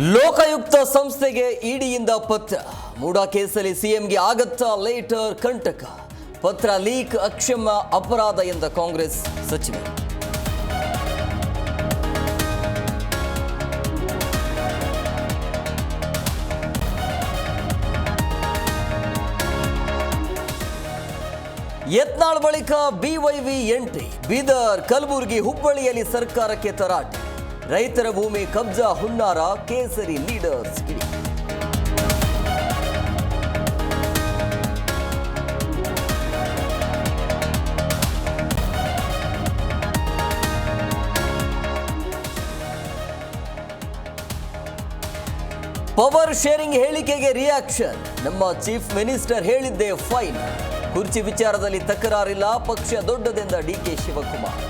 ಲೋಕಾಯುಕ್ತ ಸಂಸ್ಥೆಗೆ ಇಡಿಯಿಂದ ಪತ್ರ. ಮೂಡಾ ಕೇಸಲ್ಲಿ ಸಿಎಂಗೆ ಆಗತ್ತಾ ಲೇಟರ್ ಕಂಟಕ. ಪತ್ರ ಲೀಕ್ ಅಕ್ಷಮ್ಯ ಅಪರಾಧ ಎಂದ ಕಾಂಗ್ರೆಸ್ ಸಚಿವ. ಯತ್ನಾಳ್ ಬಳಿಕ ಬಿವೈವಿ ಎಂಟ್ರಿ. ಬೀದರ್, ಕಲಬುರಗಿ, ಹುಬ್ಬಳ್ಳಿಯಲ್ಲಿ ಸರ್ಕಾರಕ್ಕೆ ತರಾಟೆ. ರೈತರ ಭೂಮಿ ಕಬ್ಜಾ ಹುನ್ನಾರ, ಕೇಸರಿ ಲೀಡರ್ಸ್ ಕಿಡಿ. ಪವರ್ ಶೇರಿಂಗ್ ಹೇಳಿಕೆಗೆ ರಿಯಾಕ್ಷನ್. ನಮ್ಮ ಚೀಫ್ ಮಿನಿಸ್ಟರ್ ಹೇಳಿದ್ದೇ ಫೈನ್. ಕುರ್ಚಿ ವಿಚಾರದಲ್ಲಿ ತಕರಾರಿಲ್ಲ, ಪಕ್ಷ ದೊಡ್ಡದೆಂದ ಡಿಕೆ ಶಿವಕುಮಾರ್.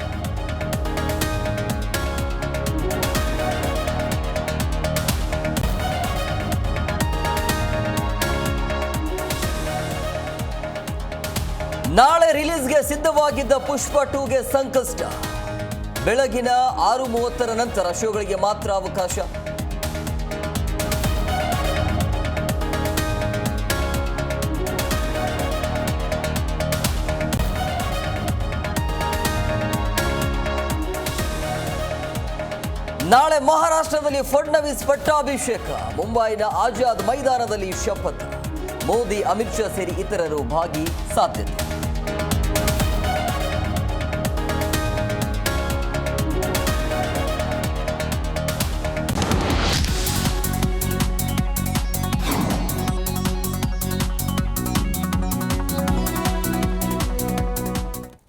ನಾಳೆ ರಿಲೀಸ್ಗೆ ಸಿದ್ಧವಾಗಿದ್ದ ಪುಷ್ಪ 2ಗೆ ಸಂಕಷ್ಟ. ಬೆಳಗಿನ 6:30 ನಂತರ ಶೋಗಳಿಗೆ ಮಾತ್ರ ಅವಕಾಶ. ನಾಳೆ ಮಹಾರಾಷ್ಟ್ರದಲ್ಲಿ ಫಡ್ನವೀಸ್ ಪಟ್ಟಾಭಿಷೇಕ. ಮುಂಬೈನ ಆಜಾದ್ ಮೈದಾನದಲ್ಲಿ ಶಪಥ. ಮೋದಿ, ಅಮಿತ್ ಶಾ ಸೇರಿ ಇತರರು ಭಾಗಿ ಸಾಧ್ಯತೆ.